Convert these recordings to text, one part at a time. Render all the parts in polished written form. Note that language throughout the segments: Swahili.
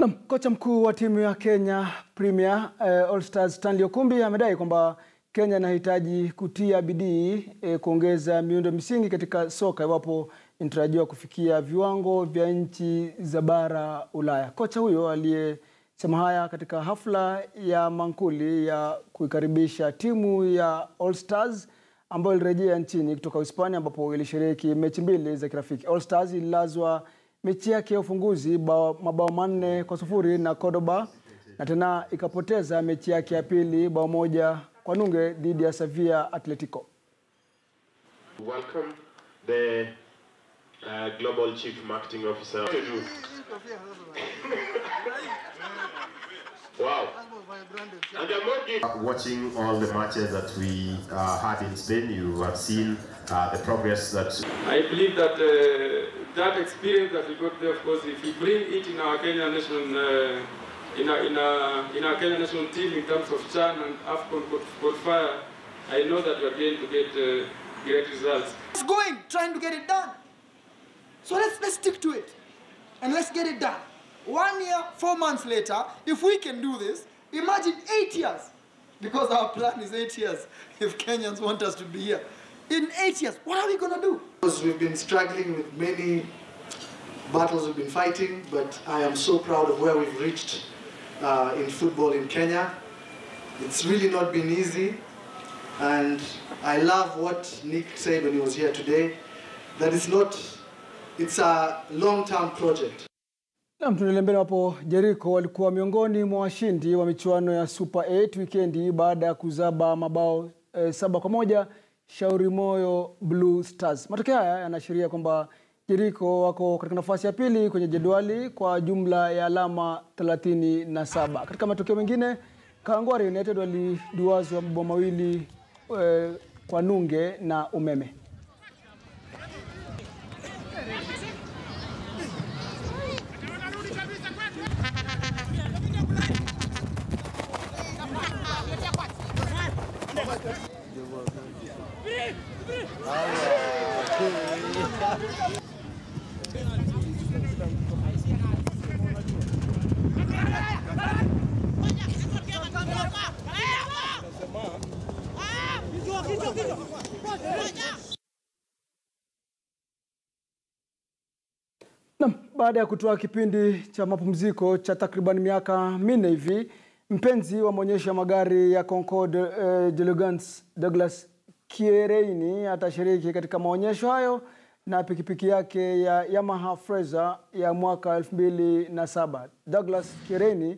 Kocha mkuu wa timu ya Kenya Premier All Stars Stanley Okumbi amedai kwamba Kenya inahitaji kutia bidii kuongeza miundo msingi katika soka iwapo inatarajiwa kufikia viwango vya nchi za bara Ulaya. Kocha huyo aliyesema haya katika hafla ya mankuli ya kuikaribisha timu ya All Stars ambayo ilirejea nchini kutoka Hispania ambapo ilishiriki mechi mbili za kirafiki. All Stars ililazwa mechi yake ya ufunguzi mabao 4-0 na Cordoba na tena ikapoteza mechi yake ya pili bao 1-0 dhidi ya Sevilla Atletico. Welcome the Global Chief Marketing Officer. Wow. Watching all the matches that we had in Spain, you have seen the progress that... I believe that that experience that we got there, of course, if we bring it in our Kenya national, in our Kenya national team in terms of CHAN and AFCON qualifier, I know that we are going to get great results. It's going, trying to get it done. So let's stick to it and let's get it done. 1 year, 4 months later, if we can do this, imagine 8 years, because our plan is 8 years. If Kenyans want us to be here, in 8 years, what are we going to do? Because we've been struggling with many battles we've been fighting, but I am so proud of where we've reached in football in Kenya. It's really not been easy, and I love what Nick said when he was here today, that it's a long-term project. Tunaendelea mbele hapo. Jericho walikuwa miongoni mwa washindi wa michuano ya Super 8 weekendi baada ya kuzaba mabao 7-1 Shauri Moyo Blue Stars. Matokeo haya yanaashiria kwamba Jericho wako katika nafasi ya pili kwenye jedwali kwa jumla ya alama 37. Katika matokeo mengine, Kawangware United waliduazwa mabao 2 kwa nunge na Umeme. Baada ya kutoa kipindi cha mapumziko cha takriban miaka 4 hivi, mpenzi wa maonyesho ya magari ya Concorde d'Elegance Douglas Kiereini atashiriki katika maonyesho hayo na pikipiki yake ya Yamaha Fraser ya mwaka 2007. Douglas Kiereini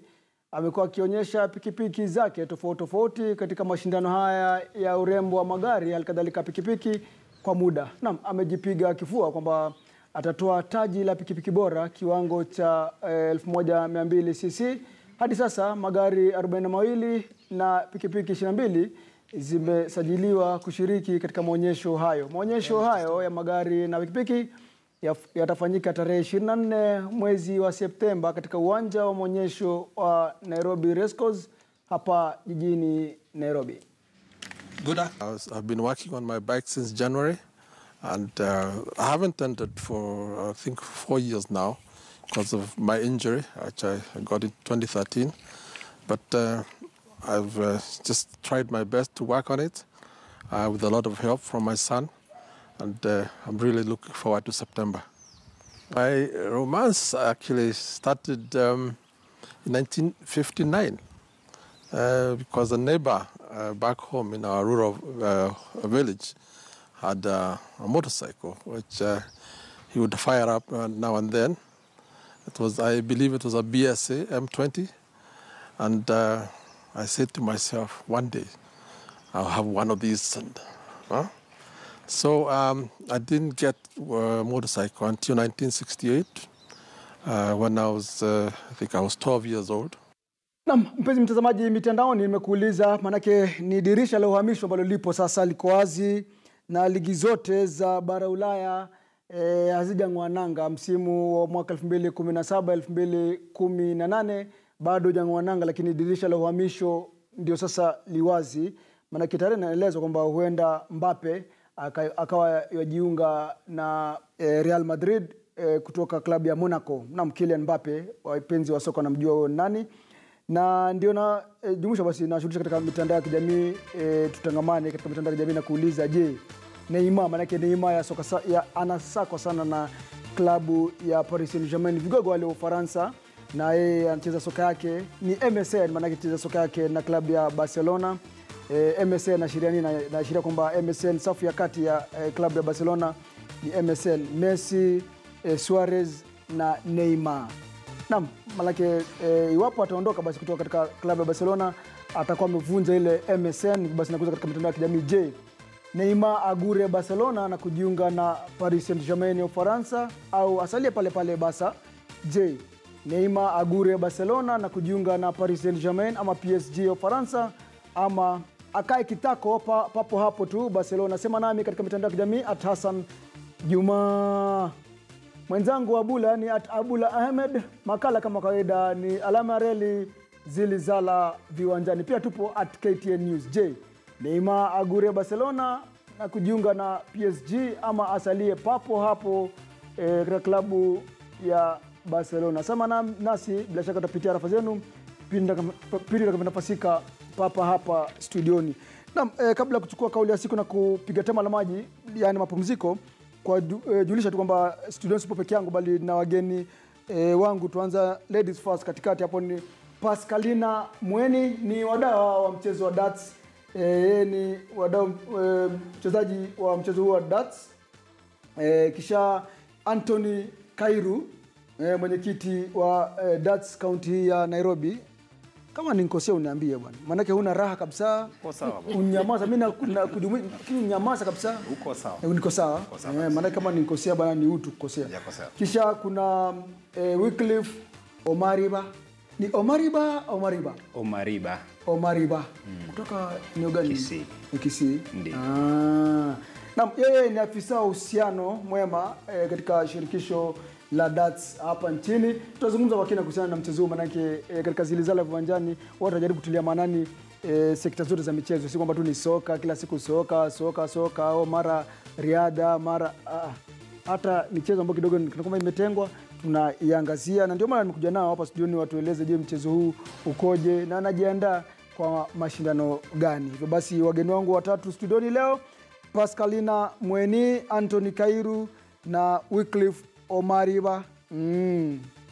amekuwa akionyesha pikipiki zake tofauti katika mashindano haya ya urembo wa magari halikadhalika pikipiki kwa muda. Amejipiga kifua kwamba atatoa taji la pikipiki bora kiwango cha 1200cc. Hadi sasa magari 42 na pikipiki 22 zimesajiliwa kushiriki katika maonyesho hayo. Maonyesho hayo ya magari na pikipiki yatafanyika tarehe 24 mwezi wa Septemba katika uwanja wa maonyesho wa Nairobi Racecourse hapa jijini Nairobi. I've been working on my bike since January, and I haven't entered for I think 4 years now because of my injury, which I got in 2013. But I've just tried my best to work on it with a lot of help from my son, and I'm really looking forward to September. My romance actually started in 1959 because a neighbor back home in our rural village had a motorcycle which he would fire up now and then. I believe it was a BSA M20, and I said to myself, one day I'll have one of these. So I didn't get a motorcycle until 1968 when I think I was 12 years old. Mpenzi mtazamaji mitandaoni, nimekuuliza manake ni dirisha la uhamisho ambalo lipo sasa liko wazi na ligi zote za bara Ulaya hazijang'oa nanga. Msimu wa mwaka 2017-2018 bado hajang'oa nanga, lakini dirisha la uhamisho ndio sasa liwazi. Manake tarehe inaelezwa kwamba huenda Mbappe akawa yajiunga na Real Madrid kutoka klabu ya Monaco. Naam, Kylian Mbappe, wapenzi wa soka wanamjua nani. Na ndio na jumuisha basi nashuhudia katika mitandao ya kijamii, tutangamane katika mitandao ya kijamii na kuuliza, je, Neymar, manake Neymar ya soka anasakwa sana na klabu ya Paris Saint-Germain, vigogo wale wa Ufaransa, na yeye anacheza soka yake ni MSN, manake anacheza soka yake na klabu ya Barcelona. MSN inaashiria nini? Inaashiria kwamba MSN safu ya kati ya klabu ya Barcelona ni MSN, Messi, Suarez na Neymar. Naam, malaki iwapo ataondoka basi kutoka katika klabu ya Barcelona, atakuwa amevunja ile MSN. Basi nakuza katika mitandao ya kijamii, je, Neymar agure Barcelona na kujiunga na Paris Saint-Germain ya Ufaransa, au asalie pale pale Barca? Je, Neymar agure Barcelona na kujiunga na Paris Saint-Germain ama PSG ya Ufaransa, ama akae kitako papo hapo tu Barcelona? Sema nami katika mitandao ya kijamii @Hassan Juma. Mwenzangu Abula ni @Abula Ahmed. Makala kama kawaida ni alama reli zilizala viwanjani. Pia tupo @KTN News. Je, Neymar agure Barcelona na kujiunga na PSG ama asalie papo hapo katika klabu ya Barcelona? Sema nasi, bila shaka tutapitia rafa zenu pindi nafasika papa hapa studioni. Naam, kabla kuchukua kauli ya siku na kupiga tema la maji, yani mapumziko, kwa julisha tu kwamba studioni sipo peke yangu bali na wageni wangu. Tuanza ladies first. Katikati hapo ni Pascalina Mweni, ni wadau wa mchezo wa darts. Ni wadau mchezaji wa mchezo huu wa darts. Kisha Anthony Kairu, mwenyekiti wa darts county ya Nairobi. Kama nikosea uniambie bwana, maana huna raha kabisa. Uko sawa. Unyamaza, mimi nakujumuisha unyamaza kabisa. Uko sawa. Niko sawa. Maana kama nikosea bwana ni utu kukosea. Kisha kuna Wycliffe Omariba. Ni Omariba. Kutoka eneo gani? Kisii. Ndiyo. Naam, yeye ni afisa wa uhusiano mwema katika shirikisho la darts hapa nchini. Tutazungumza kwa kina kuhusiana na mchezo huu, manake katika zilizala viwanjani watu wanajaribu kutilia maanani sekta zote za michezo. Si kwamba tu ni soka kila siku, soka au mara riadha, mara hata michezo ambayo kidogo kama imetengwa tunaiangazia, na ndio maana nimekuja nao hapa studioni watueleze, je, mchezo huu ukoje na anajiandaa kwa mashindano gani. Hivyo basi wageni wangu watatu studioni leo, Pascalina Mweni, Anthony Kairu na Wycliffe Omariba.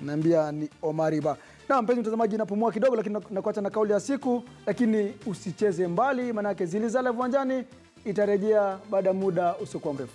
Naambia ni Omariba. Na mpenzi mtazamaji, napumua kidogo lakini nakuacha na kauli ya siku, lakini usicheze mbali, maana yake zilizala viwanjani itarejea baada muda usiokuwa mrefu.